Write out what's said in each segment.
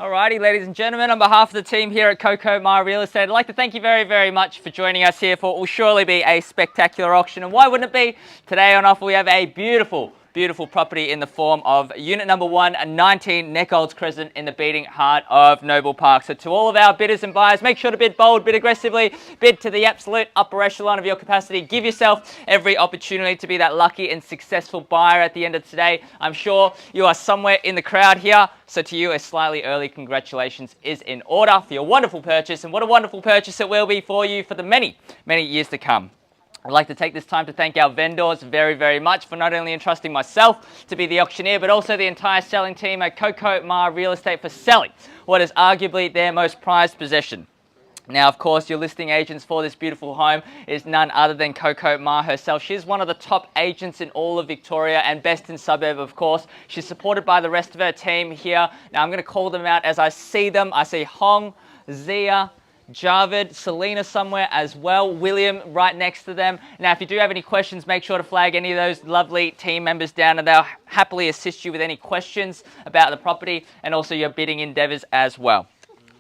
Alrighty, ladies and gentlemen, on behalf of the team here at Coco Ma Real Estate, I'd like to thank you very, very much for joining us here for what will surely be a spectacular auction. And why wouldn't it be? Today on offer we have a beautiful property in the form of unit number 1, 19 Nockolds Crescent in the beating heart of Noble Park. So to all of our bidders and buyers, make sure to bid bold, bid aggressively, bid to the absolute upper echelon of your capacity. Give yourself every opportunity to be that lucky and successful buyer at the end of today. I'm sure you are somewhere in the crowd here. So to you, a slightly early congratulations is in order for your wonderful purchase. And what a wonderful purchase it will be for you for the many, many years to come. I'd like to take this time to thank our vendors very, very much for not only entrusting myself to be the auctioneer, but also the entire selling team at Coco Ma Real Estate for selling what is arguably their most prized possession. Now, of course, your listing agents for this beautiful home is none other than Coco Ma herself. She's one of the top agents in all of Victoria and best in suburb, of course. She's supported by the rest of her team here. Now, I'm going to call them out as I see them. I see Hong, Zia, Javid, Selena somewhere as well, William right next to them. Now, if you do have any questions, make sure to flag any of those lovely team members down and they'll happily assist you with any questions about the property and also your bidding endeavors as well.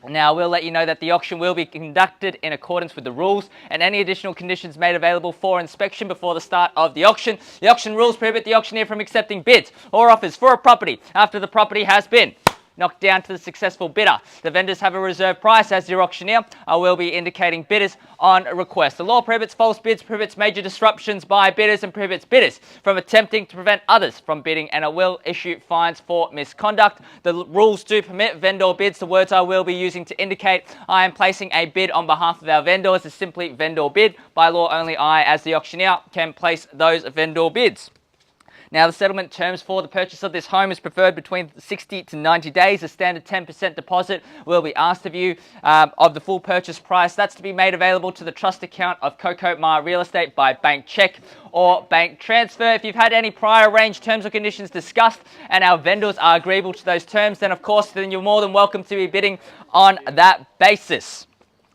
Now, we'll let you know that the auction will be conducted in accordance with the rules and any additional conditions made available for inspection before the start of the auction. The auction rules prohibit the auctioneer from accepting bids or offers for a property after the property has been knocked down to the successful bidder. The vendors have a reserve price. As your auctioneer, I will be indicating bidders on request. The law prohibits false bids, prohibits major disruptions by bidders, and prohibits bidders from attempting to prevent others from bidding, and it will issue fines for misconduct. The rules do permit vendor bids. The words I will be using to indicate I am placing a bid on behalf of our vendors is simply vendor bid. By law, only I, as the auctioneer, can place those vendor bids. Now, the settlement terms for the purchase of this home is preferred between 60 to 90 days. A standard 10% deposit will be asked of you of the full purchase price. That's to be made available to the trust account of Coco Ma Real Estate by bank check or bank transfer. If you've had any prior arranged terms or conditions discussed and our vendors are agreeable to those terms, then of course, then you're more than welcome to be bidding on that basis.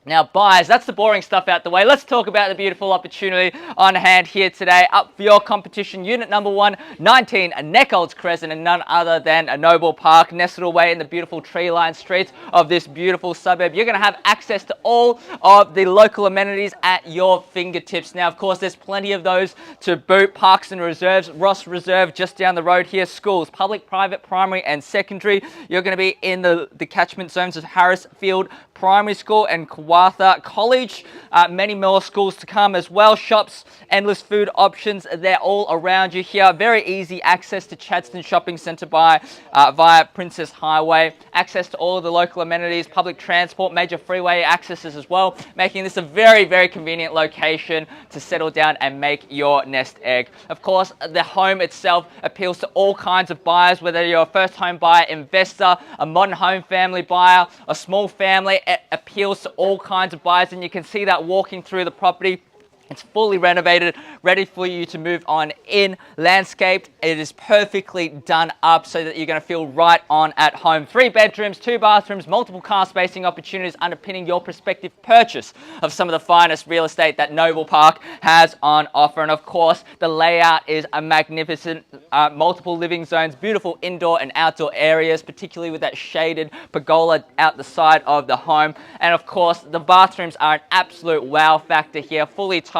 Now, buyers, that's the boring stuff out the way. Let's talk about the beautiful opportunity on hand here today. Up for your competition, unit number 1, 19 Nockolds Crescent, and none other than a Noble Park, nestled away in the beautiful tree-lined streets of this beautiful suburb. You're going to have access to all of the local amenities at your fingertips. Now, of course, there's plenty of those to boot. Parks and reserves, Ross Reserve just down the road here. Schools, public, private, primary, and secondary. You're going to be in the catchment zones of Harrisfield Primary School and Kawartha College. Many more schools to come as well. Shops, endless food options, they're all around you here. Very easy access to Chadstone Shopping Centre via Princess Highway. Access to all of the local amenities, public transport, major freeway accesses as well, making this a very, very convenient location to settle down and make your nest egg. Of course, the home itself appeals to all kinds of buyers, whether you're a first home buyer, investor, a modern home family buyer, a small family. It appeals to all kinds of buyers, and you can see that walking through the property. It's fully renovated, ready for you to move on in. Landscaped, it is perfectly done up so that you're going to feel right on at home. 3 bedrooms, 2 bathrooms, multiple car spacing opportunities underpinning your prospective purchase of some of the finest real estate that Noble Park has on offer. And of course, the layout is a magnificent, multiple living zones, beautiful indoor and outdoor areas, particularly with that shaded pergola out the side of the home. And of course, the bathrooms are an absolute wow factor here, fully tiled,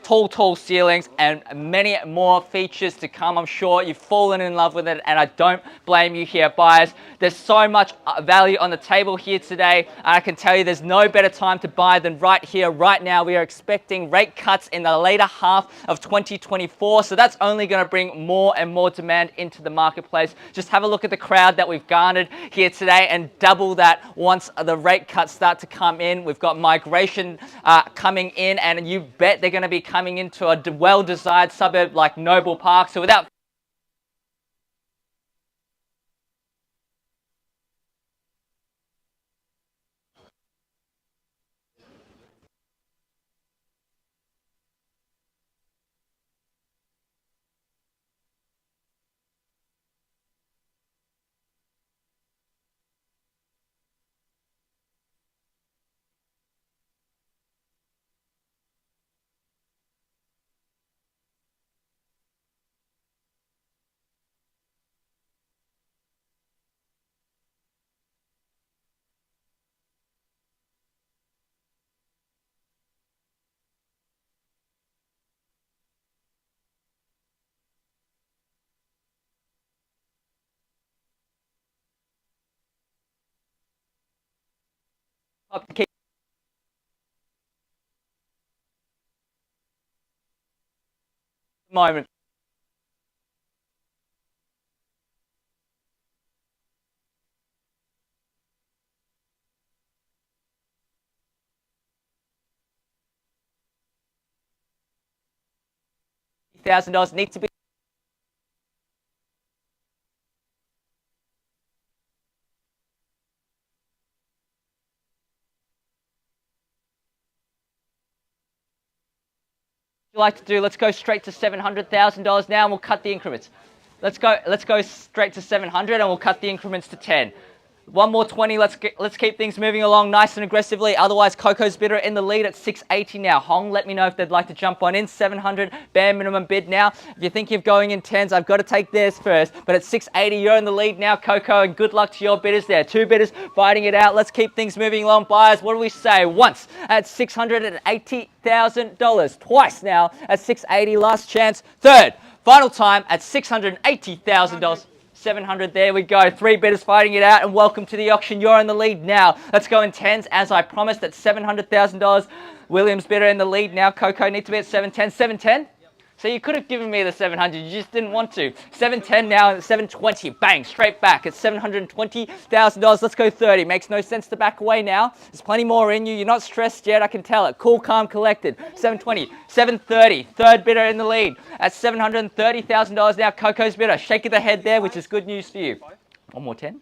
tall ceilings, and many more features to come. I'm sure you've fallen in love with it, and I don't blame you here, buyers. There's so much value on the table here today, and I can tell you there's no better time to buy than right here, right now. We are expecting rate cuts in the later half of 2024, so that's only going to bring more and more demand into the marketplace. Just have a look at the crowd that we've garnered here today and double that once the rate cuts start to come in. We've got migration coming in, and you bet they're going to be coming into a well-desired suburb like Noble Park. So without Up to keep the moment. $1,000 needs to be. You like to do? Let's go straight to $700,000 now, and we'll cut the increments. Let's go straight to 700, and we'll cut the increments to 10. One more 20. Let's keep things moving along nice and aggressively. Otherwise, Coco's bidder in the lead at 680 now. Hong, let me know if they'd like to jump on in. 700 bare minimum bid now. If you think of going in tens, I've got to take theirs first. But at 680, you're in the lead now, Coco, and good luck to your bidders there. Two bidders fighting it out. Let's keep things moving along. Buyers, what do we say? Once at $680,000. Twice now at 680. Last chance. Third. Final time at $680,000. 700, there we go. Three bidders fighting it out, and welcome to the auction. You're in the lead now. Let's go in tens, as I promised, at $700,000. Williams bidder in the lead now. Coco needs to be at 710. 710? So you could have given me the 700, you just didn't want to. 710 now at 720. Bang, straight back at $720,000. Let's go 30. Makes no sense to back away now. There's plenty more in you. You're not stressed yet, I can tell it. Cool, calm, collected. 720, 730. Third bidder in the lead at $730,000 now. Coco's bidder. Shaking the head there, which is good news for you. One more 10.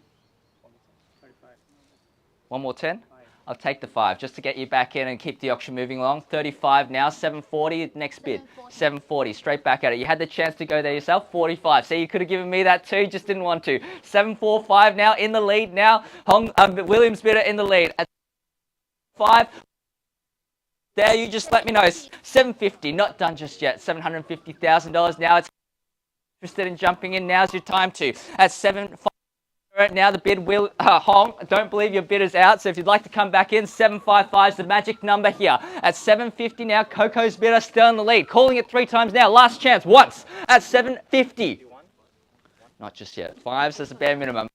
One more 10. I'll take the 5 just to get you back in and keep the auction moving along. 35 now, 740, next bid. 740, straight back at it. You had the chance to go there yourself, 45. So you could have given me that too, just didn't want to. 745 now, in the lead now. Williams bidder in the lead at 5. There, you just let me know. 750, not done just yet. $750,000 now. It's interested in jumping in. Now's your time to. At 750. Now the bid will Hong. Don't believe your bid is out, so if you'd like to come back in, 755 is the magic number here. At 750 now, Coco's bidder still in the lead. Calling it 3 times now. Last chance once at 750. Not just yet. 5 says the bare minimum.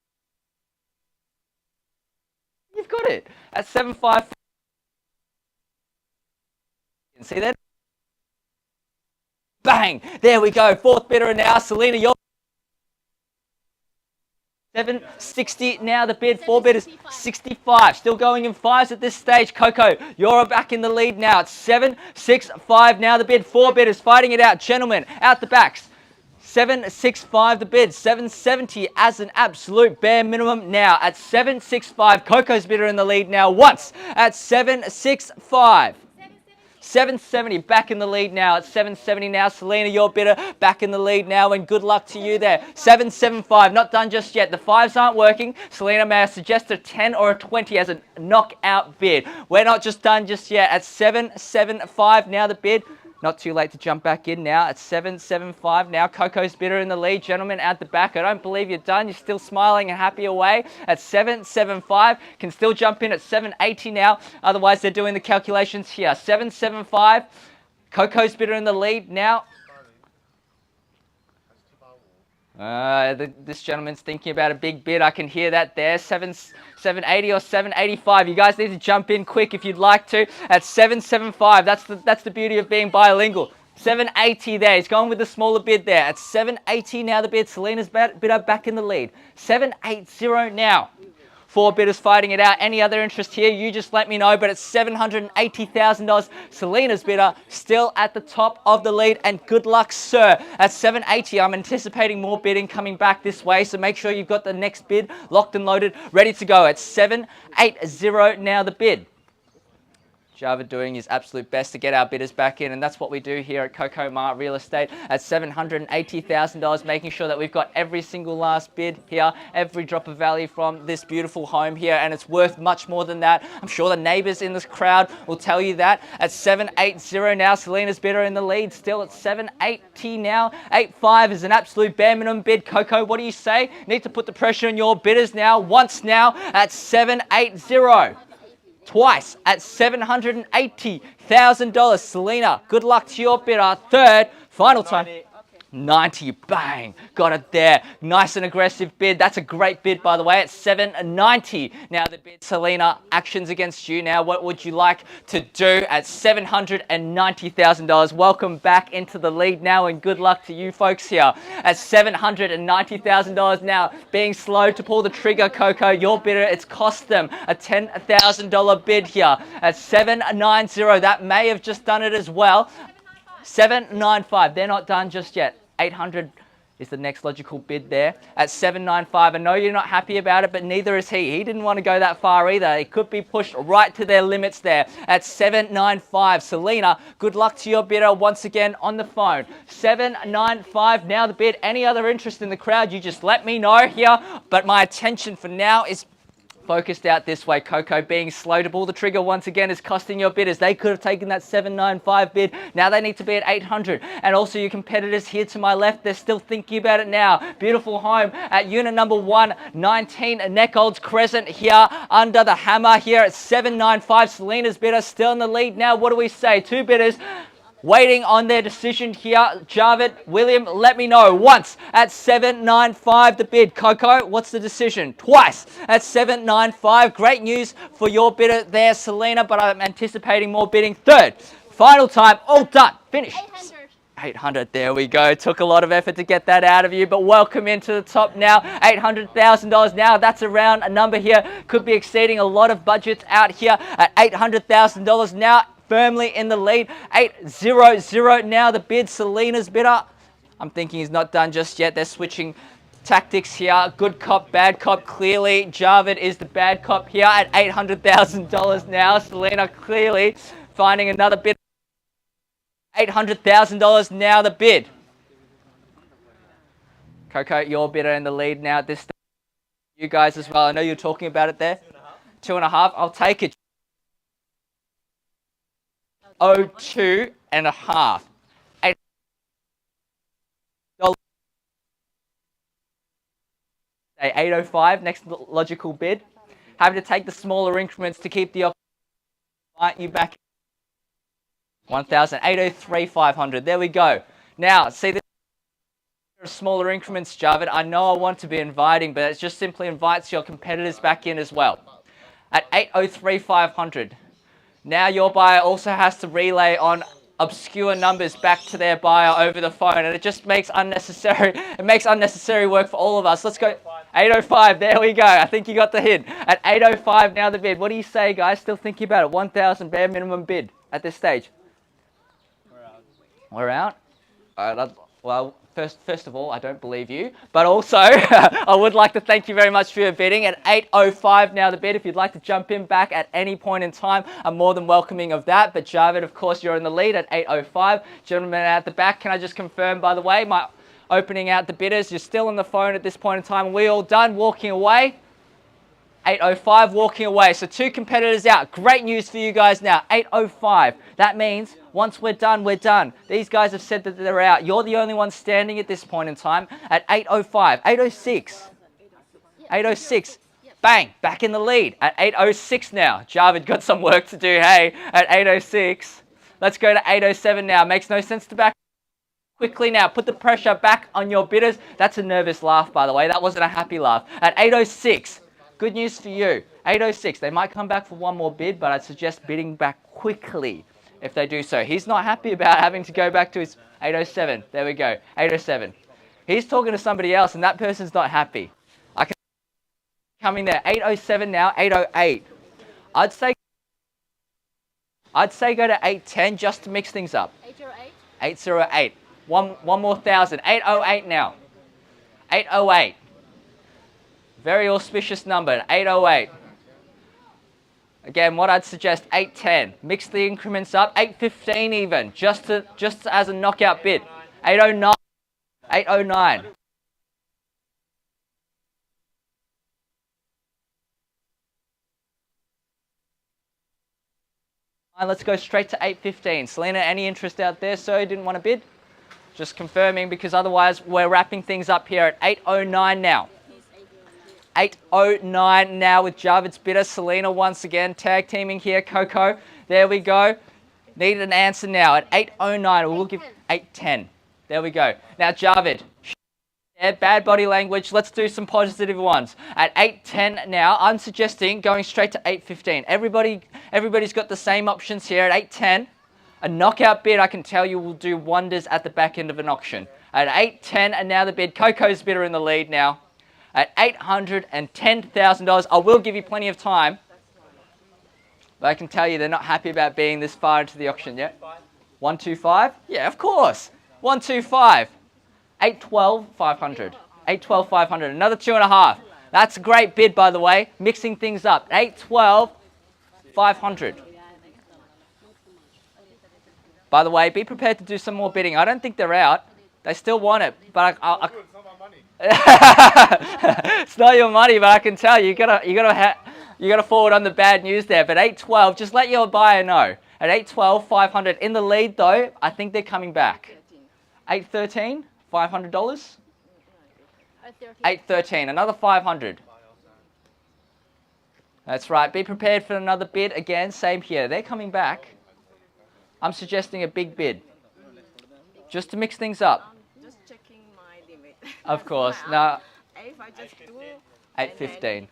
You've got it at 755. You can see that. Bang! There we go. Fourth bidder now. Selena, you're 760 now the bid. 4 bidders 65. Still going in 5s at this stage. Coco, you're back in the lead now. It's 765 now the bid. 4 bidders fighting it out. Gentlemen, out the backs. 765 the bid. 770 as an absolute bare minimum now at 765. Coco's bidder in the lead now once at 765. 770 back in the lead now at 770 now. Selena, your bidder back in the lead now, and good luck to you there. 775, not done just yet. The 5s aren't working. Selena, may I suggest a 10 or a 20 as a knockout bid? We're not just done just yet. At 775 now the bid. Not too late to jump back in now at 775 now. Coco's bidder in the lead. Gentlemen at the back, I don't believe you're done. You're still smiling and happy away at 775. Can still jump in at 780 now. Otherwise, they're doing the calculations here. 775. Coco's bidder in the lead now. This gentleman's thinking about a big bid. I can hear that there. 780 or 785. You guys need to jump in quick if you'd like to. At 775. That's the beauty of being bilingual. 780 there. He's going with the smaller bid there. At 780 now the bid. Selena's bidder back in the lead. 780 now. 4 bidders fighting it out. Any other interest here, you just let me know. But it's $780,000. Selena's bidder still at the top of the lead. And good luck, sir. At 780, I'm anticipating more bidding coming back this way. So make sure you've got the next bid locked and loaded, ready to go. At 780 now the bid. Java doing his absolute best to get our bidders back in, and that's what we do here at Coco Ma Real Estate at $780,000, making sure that we've got every single last bid here, every drop of value from this beautiful home here, and it's worth much more than that. I'm sure the neighbors in this crowd will tell you that. At 780 now, Selena's bidder in the lead, still at 780 now. 85 is an absolute bare minimum bid. Coco, what do you say? Need to put the pressure on your bidders now, once now at 780. Twice at $780,000. Selena, good luck to your bidder. Third, final time. 90, bang, got it there. Nice and aggressive bid. That's a great bid, by the way, at 790. Now the bid, Selena, actions against you now. What would you like to do at $790,000? Welcome back into the lead now, and good luck to you folks here. At $790,000 now, being slow to pull the trigger, Coco, your bidder, it's cost them a $10,000 bid here. At 790, that may have just done it as well. 795, they're not done just yet. 800 is the next logical bid there. At 795, I know you're not happy about it, but neither is he. He didn't want to go that far either. It could be pushed right to their limits there. At 795, Selena, good luck to your bidder once again on the phone. 795, now the bid. Any other interest in the crowd, you just let me know here. But my attention for now is focused out this way. Coco being slow to pull the trigger once again is costing your bidders. They could have taken that 795 bid. Now they need to be at 800. And also your competitors here to my left, they're still thinking about it now. Beautiful home at unit number 119, Nockolds Crescent here under the hammer here at 795. Selena's bidder still in the lead now. What do we say? Two bidders waiting on their decision here. Javid, William, let me know. Once at 795 the bid. Coco, what's the decision? Twice at 795. Great news for your bidder there, Selena, but I'm anticipating more bidding. Third, final time, all done, finished. 800, there we go. Took a lot of effort to get that out of you, but welcome into the top now. $800,000 now. That's around a number here. Could be exceeding a lot of budgets out here at $800,000 now. Firmly in the lead. 800 now the bid. Selena's bidder, I'm thinking he's not done just yet. They're switching tactics here. Good cop, bad cop. Clearly Javid is the bad cop here at $800,000 now. Selena clearly finding another bid. $800,000 now the bid. Coco, your bidder in the lead now at this stage. You guys as well. I know you're talking about it there. 2.5. I'll take it. 2.5. $805, next logical bid. Having to take the smaller increments to keep the you back. 1,000, 803, 500. There we go. Now, see the smaller increments, Javid. I know I want to be inviting, but it just simply invites your competitors back in as well. At 803, 500. Now your buyer also has to relay on obscure numbers back to their buyer over the phone, and it just makes unnecessary work for all of us. Let's go. 805, there we go. I think you got the hint. At 805 now the bid. What do you say, guys? Still thinking about it. 1,000 bare minimum bid at this stage. We're out. Well, first of all, I don't believe you, but also I would like to thank you very much for your bidding. At 805 now the bid. If you'd like to jump in back at any point in time, I'm more than welcoming of that. But Javid, of course, you're in the lead at 805. Gentlemen at the back, can I just confirm, by the way, my opening out the bidders, you're still on the phone at this point in time. Are we all done walking away? 805 walking away. So two competitors out. Great news for you guys now. 805. That means once we're done, we're done. These guys have said that they're out. You're the only one standing at this point in time at 805. 806. 806. Bang. Back in the lead at 806 now. Javid got some work to do, hey, at 806. Let's go to 807 now. Makes no sense to back quickly now. Put the pressure back on your bidders. That's a nervous laugh, by the way. That wasn't a happy laugh. At 806. Good news for you. 806. They might come back for one more bid, but I'd suggest bidding back quickly if they do so. He's not happy about having to go back to his 807. There we go. 807. He's talking to somebody else, and that person's not happy. I can coming there. 807 now. 808. I'd say go to 810 just to mix things up. 808. 808. One more thousand. 808 now. 808. Very auspicious number, 808. Again, what I'd suggest, 810. Mix the increments up, 815 even, just as a knockout bid. 809. 809. Let's go straight to 815. Selena, any interest out there? So you didn't want to bid? Just confirming, because otherwise we're wrapping things up here at 809 now. 809 now with Javid's bidder. Selena once again tag teaming here. Coco, there we go. Need an answer now at 809. We'll give 810. There we go. Now, Javid. Yeah, bad body language. Let's do some positive ones. At 8.10 now, I'm suggesting going straight to 8.15. Everybody's got the same options here at 8.10. A knockout bid, I can tell you, will do wonders at the back end of an auction. At 8.10, and now the bid. Coco's bidder in the lead now. At $810,000. I will give you plenty of time. But I can tell you they're not happy about being this far into the auction yet. 125? Yeah, of course. 125. 812,500. 812,500. Another 2.5. That's a great bid, by the way. Mixing things up. 812,500. By the way, be prepared to do some more bidding. I don't think they're out. They still want it, but It's not my money. It's not your money, but I can tell you gotta forward on the bad news there. But 812, just let your buyer know. At 812,500 in the lead though, I think they're coming back. 813, $500. 813, another 500. That's right. Be prepared for another bid again. Same here. They're coming back. I'm suggesting a big bid, just to mix things up. Just checking my limit. Of course. No. If I just do 815.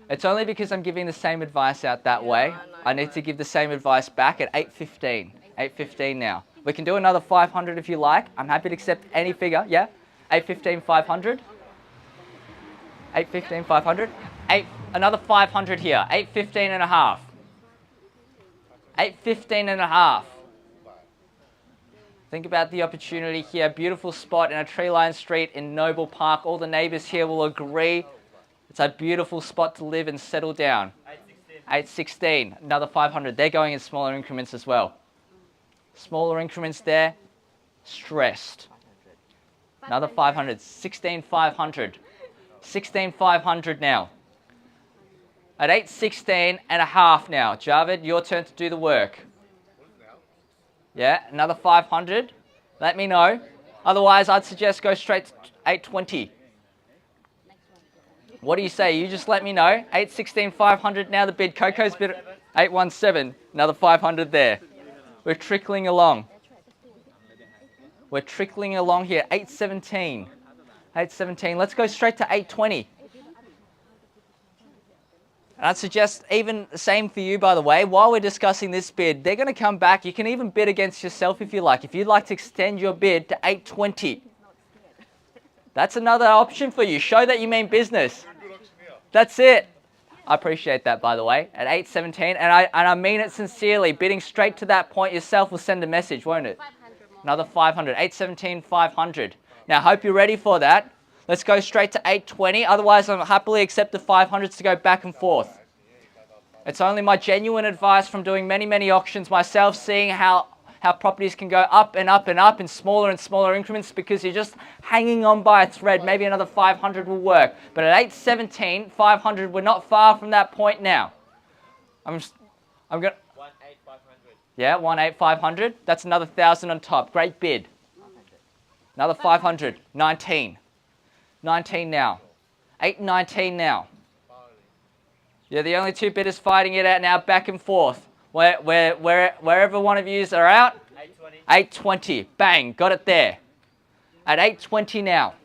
It's only because I'm giving the same advice out that way. I need to give the same advice back at 815. 815 now. We can do another 500 if you like. I'm happy to accept any figure. Yeah. 815, 500. 815, 500. Another 500 here. 815 and a half. 815 and a half. Think about the opportunity here. Beautiful spot in a tree-lined street in Noble Park. All the neighbours here will agree. It's a beautiful spot to live and settle down. 816. Another 500. They're going in smaller increments as well. Smaller increments there. Stressed. Another 500. 16,500. 16,500 now. At 816 and a half now. Javid, your turn to do the work. Yeah, another 500. Let me know. Otherwise, I'd suggest go straight to 820. What do you say? You just let me know. 816, 500 now the bid. Coco's bid 817. Another 500 there. We're trickling along. We're trickling along here. 817. 817. Let's go straight to 820. And I'd suggest even the same for you, by the way. While we're discussing this bid, they're going to come back. You can even bid against yourself if you like. If you'd like to extend your bid to 820. That's another option for you. Show that you mean business. That's it. I appreciate that, by the way, at 817. And I mean it sincerely. Bidding straight to that point yourself will send a message, won't it? Another 500. 817, 500. Now, I hope you're ready for that. Let's go straight to 820. Otherwise, I'll happily accept the 500s to go back and forth. It's only my genuine advice from doing many, many auctions myself, seeing how properties can go up and up and up in smaller and smaller increments because you're just hanging on by a thread. Maybe another 500 will work. But at 817, 500, we're not far from that point now. I'm going to... 18,500. Yeah, 18,500. That's another 1,000 on top. Great bid. Another 500. 19. 19 now. 819 now. Yeah, the only two bidders fighting it out now, back and forth. Wherever one of yous are out. 820. 820. Bang. Got it there. At 820 now.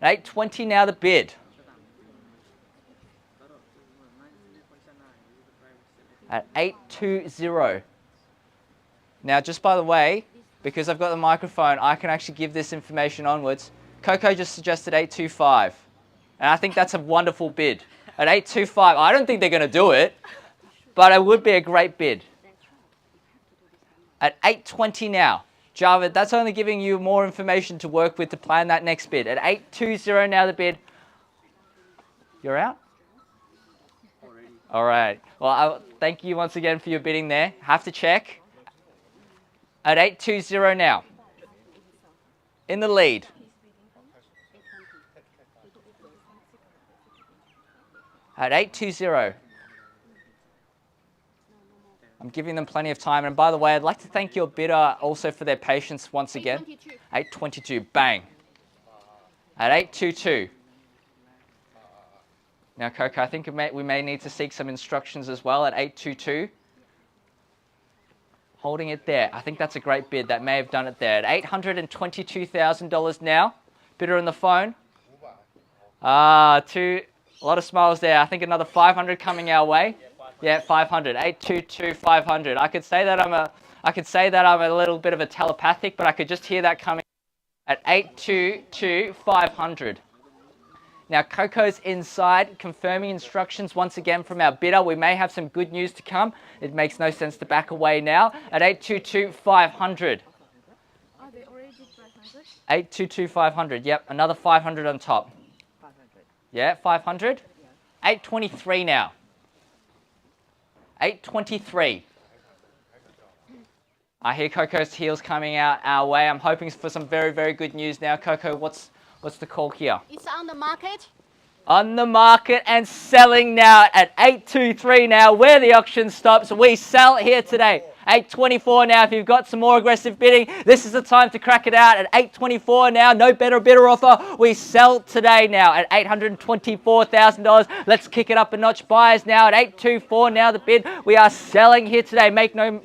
At 820 now the bid. At 820. Now, just by the way, because I've got the microphone, I can actually give this information onwards. Coco just suggested 825. And I think that's a wonderful bid. At 825, I don't think they're going to do it, but it would be a great bid. At 820 now. Javid, that's only giving you more information to work with to plan that next bid. At 820 now the bid. You're out? All right. Well, thank you once again for your bidding there. Have to check. At 820 now. In the lead. At 820. I'm giving them plenty of time. And by the way, I'd like to thank your bidder also for their patience once again. 822. Bang. At 822. Now, Coco, I think we may need to seek some instructions as well at 822. Holding it there. I think that's a great bid. That may have done it there. At $822,000 now. Bidder on the phone. A lot of smiles there. I think another 500 coming our way. Yeah, 500. 822 500. I could say that I'm a little bit of a telepathic, but I could just hear that coming at 822 500. Now Coco's inside, confirming instructions once again from our bidder. We may have some good news to come. It makes no sense to back away now at 822 500. Oh, they already did 500? 822 500. Yep, another 500 on top. 500. Yeah, 500. 823 now. 823. I hear Coco's heels coming out our way. I'm hoping for some very, very good news now. Coco, what's the call here? It's on the market. On the market and selling now at 823 now. Where the auction stops, we sell here today. 824 now. If you've got some more aggressive bidding, this is the time to crack it out at 824 now. No better bidder offer. We sell today now at $824,000. Let's kick it up a notch. Buyers now at 824 now. The bid. We are selling here today. Make no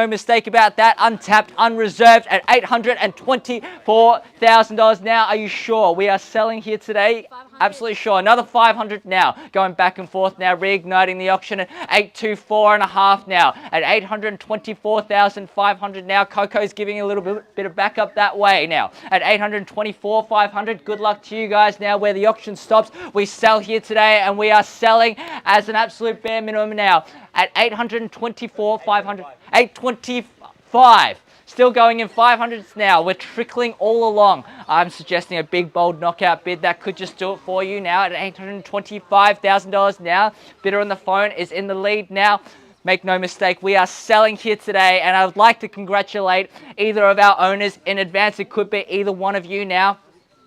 mistake about that. Untapped, unreserved at $824,000 now. Are you sure? We are selling here today. 500. Absolutely sure. Another 500 now. Going back and forth now. Reigniting the auction at 824.5 now. At 824,500 now. Coco's giving a little bit of backup that way now. At 824,500. Good luck to you guys now. Where the auction stops, we sell here today, and we are selling as an absolute bare minimum now at 824,500. 825. Still going in 500s now. We're trickling all along. I'm suggesting a big, bold knockout bid. That could just do it for you now at $825,000 now. Bidder on the phone is in the lead now. Make no mistake, we are selling here today, and I would like to congratulate either of our owners in advance. It could be either one of you now.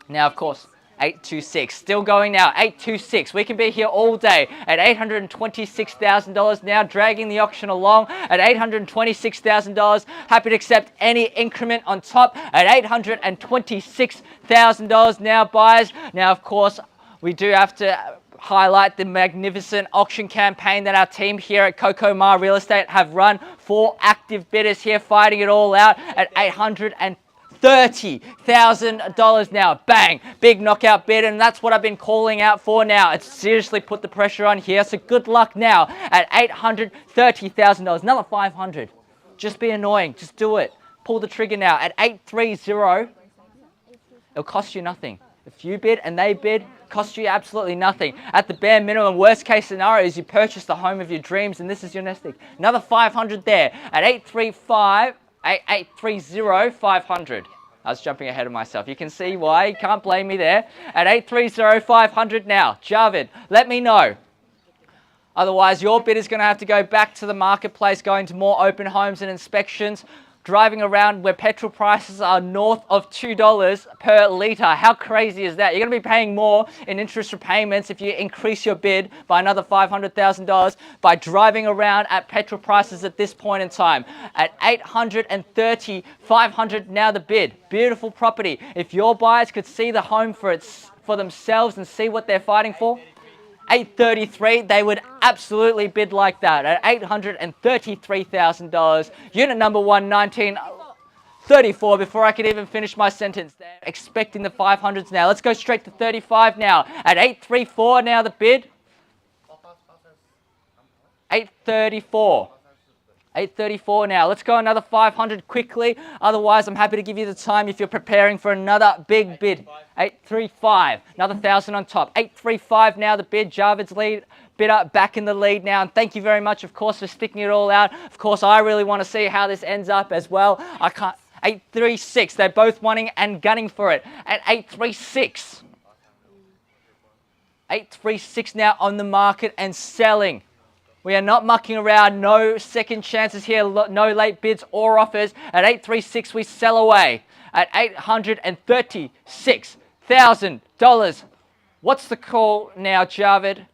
Now, of course, 826. Still going now. 826. We can be here all day at $826,000 now, dragging the auction along at $826,000. Happy to accept any increment on top at $826,000 now, buyers. Now, of course, we do have to highlight the magnificent auction campaign that our team here at Coco Ma Real Estate have run. 4 active bidders here fighting it all out at $830,000 now. Bang! Big knockout bid, and that's what I've been calling out for now. It's seriously put the pressure on here, so good luck now at $830,000. Another 500. Just be annoying. Just do it. Pull the trigger now at 830. It'll cost you nothing. If you bid and they bid, cost you absolutely nothing. At the bare minimum, worst case scenario is you purchase the home of your dreams, and this is your nest egg. Another 500 there at 830 500. I was jumping ahead of myself. You can see why. You can't blame me there. At 830 500 now. Javid, let me know. Otherwise, your bid is going to have to go back to the marketplace, going to more open homes and inspections, driving around where petrol prices are north of $2 per litre. How crazy is that? You're going to be paying more in interest repayments if you increase your bid by another $500,000 by driving around at petrol prices at this point in time. At 830, 500 now the bid. Beautiful property. If your buyers could see the home for themselves and see what they're fighting for, 833, they would absolutely bid like that at $833,000. Unit number 1934. Before I could even finish my sentence, they're expecting the 500s now. Let's go straight to 35 now. At 834 now the bid. 834. 834 now. Let's go another 500 quickly. Otherwise, I'm happy to give you the time if you're preparing for another big bid. 835. Another 1,000 on top. 835 now the bid. Javid's lead bidder back in the lead now. And thank you very much, of course, for sticking it all out. Of course, I really want to see how this ends up as well. I can't. 836. They're both wanting and gunning for it. At 836. 836 now on the market and selling. We are not mucking around. No second chances here. No late bids or offers. At 836, we sell away. At $836,000. What's the call now, Javid?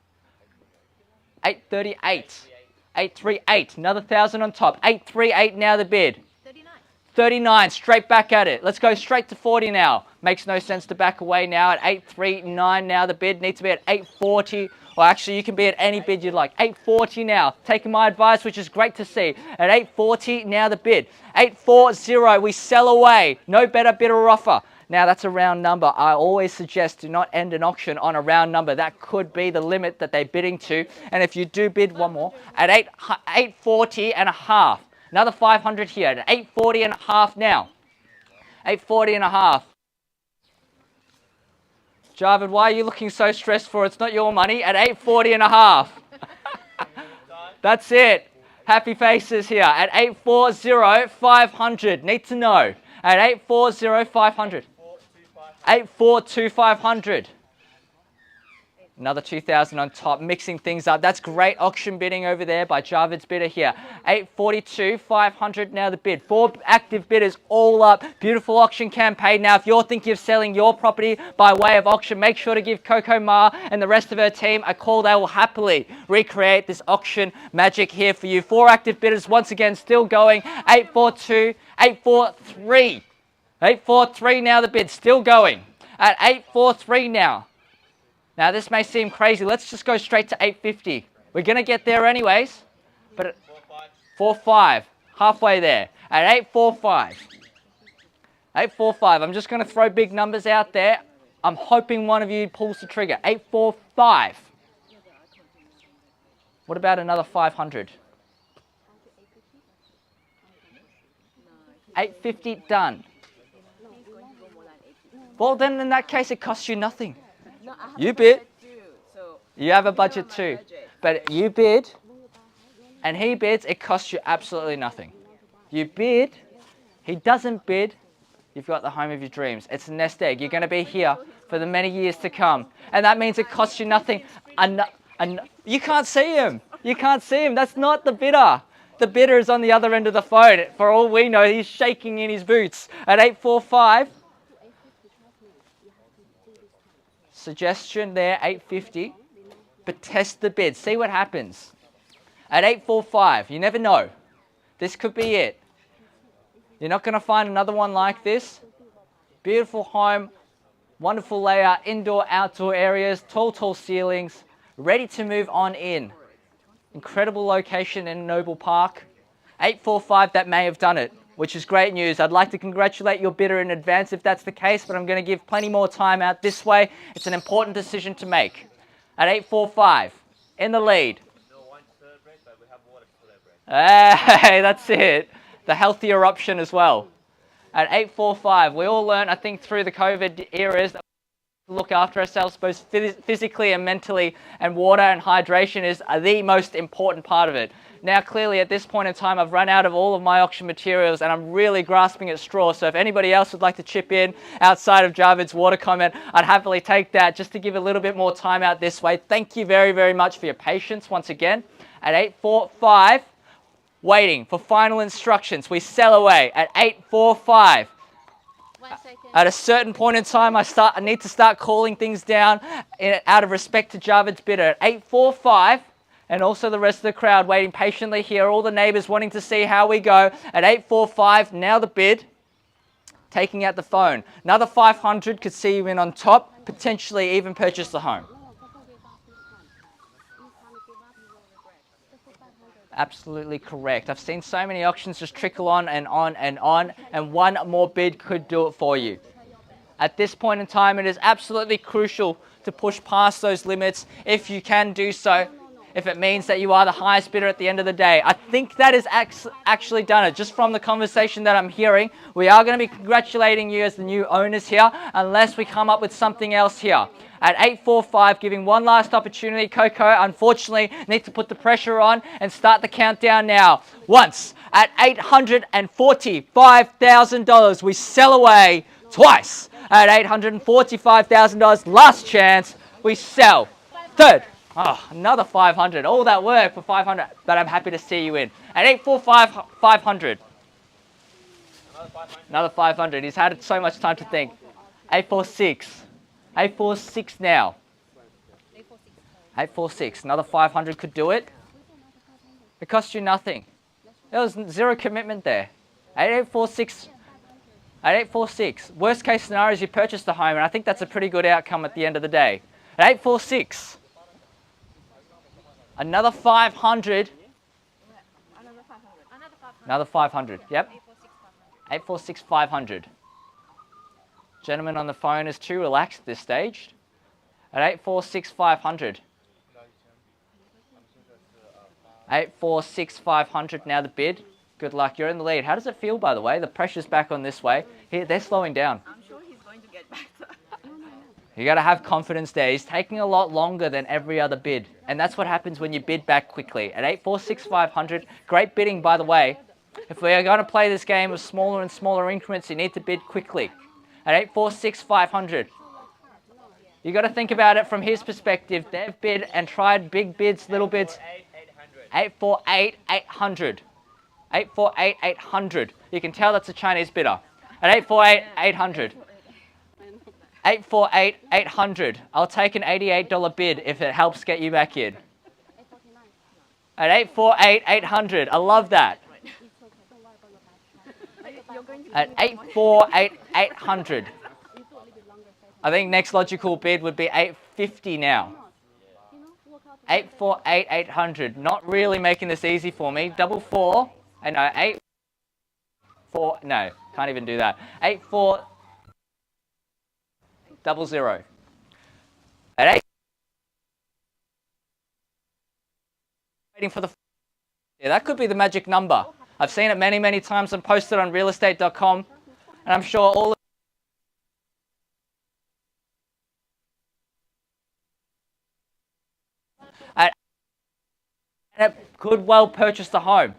838. 838. Another 1,000 on top. 838 now the bid. 39. 39, straight back at it. Let's go straight to 40 now. Makes no sense to back away now at 839 now. The bid needs to be at 840. Or actually, you can be at any bid you'd like. 840 now. Taking my advice, which is great to see. At 840, now the bid. 840, we sell away. No better bid or offer. Now, that's a round number. I always suggest do not end an auction on a round number. That could be the limit that they're bidding to. And if you do bid one more, at 840 and a half. Another 500 here at 840 and a half now. 840 and a half. Javid, why are you looking so stressed for? It's not your money. At 840 and a half. That's it. Happy faces here. At 840, 500. Need to know. At 840, 500. 842, 500. Another 2,000 on top, mixing things up. That's great auction bidding over there by Javid's bidder here. 842, 500 now the bid. 4 active bidders all up. Beautiful auction campaign. Now, if you're thinking of selling your property by way of auction, make sure to give Coco Ma and the rest of her team a call. They will happily recreate this auction magic here for you. 4 active bidders once again still going. 842, 843. 843 now the bid, still going. At 843 now. Now, this may seem crazy. Let's just go straight to 850. We're going to get there anyways. But at 4.5, halfway there. At 8.45. 8.45. I'm just going to throw big numbers out there. I'm hoping one of you pulls the trigger. 8.45. What about another 500? 8.50 done. Well, then in that case, it costs you nothing. You bid. You have a budget too. But you bid, and he bids, it costs you absolutely nothing. You bid, he doesn't bid, you've got the home of your dreams. It's a nest egg. You're going to be here for the many years to come. And that means it costs you nothing. You can't see him. You can't see him. That's not the bidder. The bidder is on the other end of the phone. For all we know, he's shaking in his boots. At 8.45, suggestion there, 8.50, but test the bid. See what happens. At 8.45, you never know. This could be it. You're not going to find another one like this. Beautiful home, wonderful layout, indoor, outdoor areas, tall ceilings, ready to move on in. Incredible location in Noble Park. 8.45, that may have done it, which is great news. I'd like to congratulate your bidder in advance if that's the case, but I'm going to give plenty more time out this way. It's an important decision to make. At 8.45, in the lead. Hey, that's it. The healthier option as well. At 8.45, we all learned, I think, through the COVID eras, that we look after ourselves both physically and mentally, and water and hydration is the most important part of it. Now, clearly, at this point in time, I've run out of all of my auction materials and I'm really grasping at straws. So if anybody else would like to chip in outside of Javid's water comment, I'd happily take that just to give a little bit more time out this way. Thank you very, very much for your patience once again. At 8.45, waiting for final instructions. We sell away at 8.45. 1 second. At a certain point in time, I need to start calling things down out of respect to Javid's bidder. At 8.45, and also the rest of the crowd waiting patiently here, all the neighbours wanting to see how we go. At 8.45, now the bid, taking out the phone. Another 500 could see you in on top, potentially even purchase the home. Absolutely correct. I've seen so many auctions just trickle on and on and on, and one more bid could do it for you. At this point in time, it is absolutely crucial to push past those limits if you can do so, if it means that you are the highest bidder at the end of the day. I think that is actually done it. Just from the conversation that I'm hearing, we are going to be congratulating you as the new owners here, unless we come up with something else here. At 8.45, giving one last opportunity. Coco, unfortunately, need to put the pressure on and start the countdown now. Once, at $845,000, we sell away. Twice, at $845,000, last chance, we sell. Third, another 500. All that work for 500, but I'm happy to see you in. At 8.45, 500. Another 500. He's had so much time to think. 8.46. 8.46 now. 8.46. Another 500 could do it. It cost you nothing. There was zero commitment there. 8846. 8846. Worst case scenario is you purchase the home, and I think that's a pretty good outcome at the end of the day. At 846. Another 500. Another 500. Another 500. Another 500. Yep. 846 500. 846 500. Gentleman on the phone is too relaxed at this stage. At 846 500. 846 500 now the bid. Good luck, you're in the lead. How does it feel, by the way? The pressure's back on this way. Here, they're slowing down. I'm sure he's going to get back to You got to have confidence there. He's taking a lot longer than every other bid. And that's what happens when you bid back quickly. At 846 500, great bidding, by the way. If we are going to play this game of smaller and smaller increments, you need to bid quickly. At 846 500. You got to think about it from his perspective. They've bid and tried big bids, little bids. 848 800. 848 800. You can tell that's a Chinese bidder. At 848 800. 848 800. I'll take an $88 bid if it helps get you back in. At 848 800. I love that. At 848 800. I think next logical bid would be 850 now. 848 800. Not really making this easy for me. Double four. I know. 84. No, can't even do that. 8400. At 8. Waiting for the. Yeah, that could be the magic number. I've seen it many, many times and posted on realestate.com, and I'm sure all of and it could well purchase the home.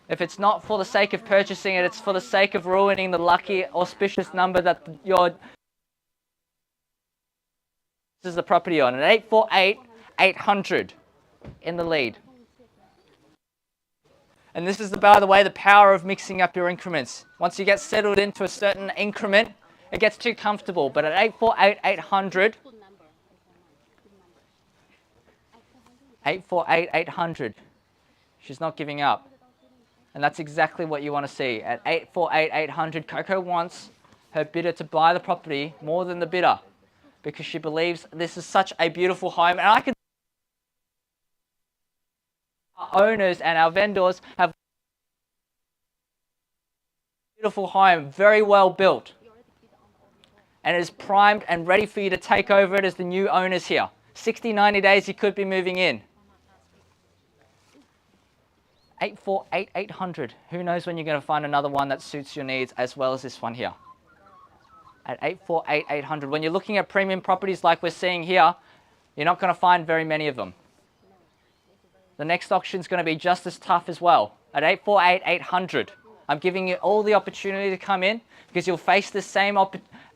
If it's not for the sake of purchasing it, it's for the sake of ruining the lucky, auspicious number that this is the property on. At 848 800 in the lead. And this is, by the way, the power of mixing up your increments. Once you get settled into a certain increment, it gets too comfortable. But at 848 800, 848 800, she's not giving up. And that's exactly what you want to see. At 848 800, Coco wants her bidder to buy the property more than the bidder because she believes this is such a beautiful home. And I can our owners and our vendors have a beautiful home, very well built. And it is primed and ready for you to take over it as the new owners here. 60, 90 days you could be moving in. 848 800. Who knows when you're going to find another one that suits your needs as well as this one here. At 848 800. When you're looking at premium properties like we're seeing here, you're not going to find very many of them. The next auction is going to be just as tough as well. At 848 800. I'm giving you all the opportunity to come in because you'll face the same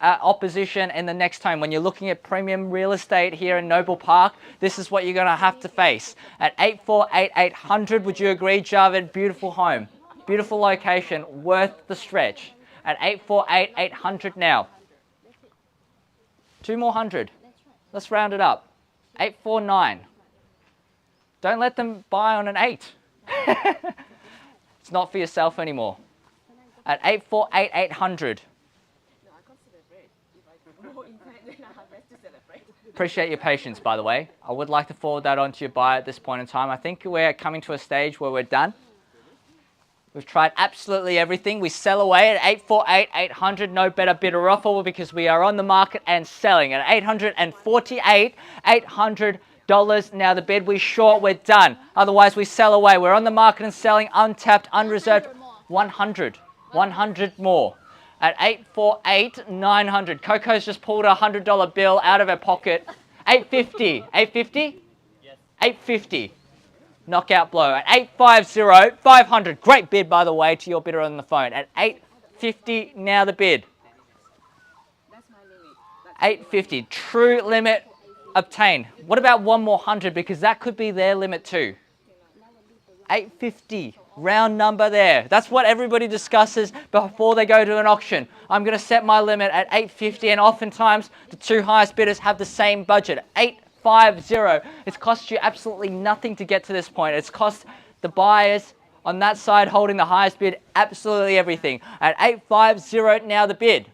opposition in the next time. When you're looking at premium real estate here in Noble Park, this is what you're going to have to face. At 848 800, would you agree, Javed? Beautiful home, beautiful location, worth the stretch. At 848 800 now. Two more hundred. Let's round it up. 849. Don't let them buy on an 8. It's not for yourself anymore. At 848 800. Appreciate your patience, by the way. I would like to forward that on to your buyer at this point in time. I think we're coming to a stage where we're done. We've tried absolutely everything. We sell away at 848 800. No better bidder offer because we are on the market and selling at 848 800. Now the bid, we short, we're done. Otherwise we sell away. We're on the market and selling untapped, unreserved. 100 more. At 848 900. Coco's just pulled a $100 bill out of her pocket. 850. 850? Yes. 850. Knockout blow. At 850 500. Great bid, by the way, to your bidder on the phone. At 850 now the bid. That's my limit. 850. True limit. Obtain. What about one more 100 because that could be their limit too. 850. Round number there. That's what everybody discusses before they go to an auction. I'm going to set my limit at 850 and oftentimes the two highest bidders have the same budget. 850. It's cost you absolutely nothing to get to this point. It's cost The buyers on that side holding the highest bid, absolutely everything. At 850 now the bid.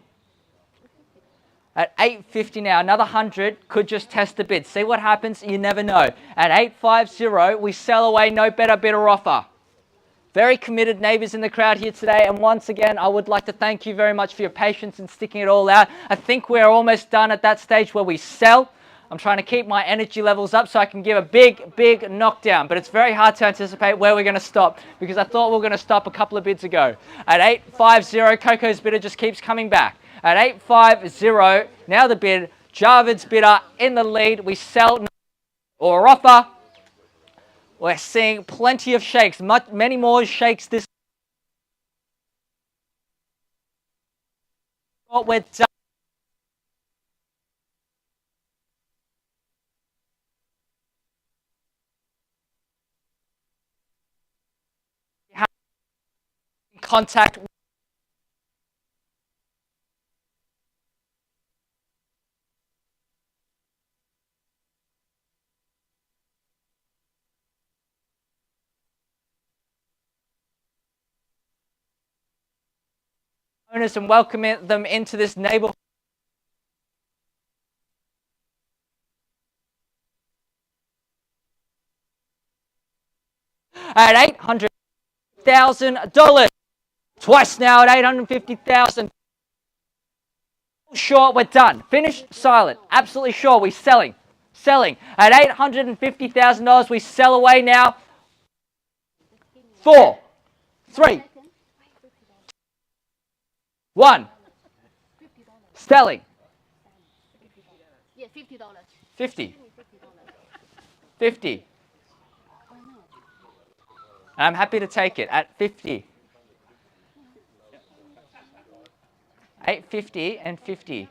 At 850 now, another 100 could just test the bid. See what happens, you never know. At 850, we sell away, no better bidder offer. Very committed neighbours in the crowd here today, and once again, I would like to thank you very much for your patience in sticking it all out. I think we're almost done at that stage where we sell. I'm trying to keep my energy levels up so I can give a big knockdown, but it's very hard to anticipate where we're going to stop because I thought we were going to stop a couple of bids ago. At 850, Coco's bidder just keeps coming back. At 850, now the bid, Javid's bidder in the lead. We sell or offer. We're seeing plenty of shakes, many more shakes this. What we're done. Contact. Owners and welcoming them into this neighborhood. At $800,000. Twice now at $850,000. Short, we're done. Finished, silent. Absolutely sure, we're selling. Selling. At $850,000, we sell away now. 4, 3, 1. Selling. Yeah, $50. 50. 50. I'm happy to take it at 50. 850 and 50.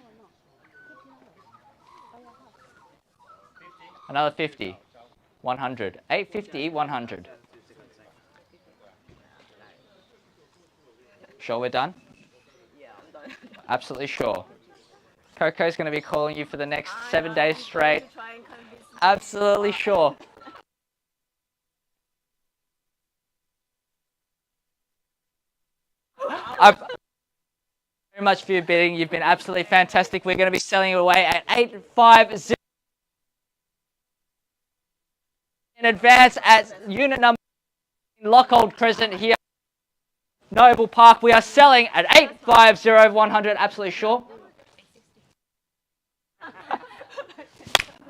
Another 50. 100. 850, 100. Sure we're done? Yeah, I'm done. Absolutely sure. Coco's going to be calling you for the next 7 days straight. To try and convince you. Absolutely sure. I've very much for your bidding. You've been absolutely fantastic. We're going to be selling it away at 850 in advance at unit number Nockolds Crescent here, Noble Park. We are selling at 850 100. Absolutely sure.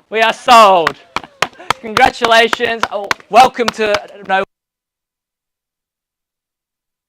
We are sold. Congratulations. Oh, welcome to Noble.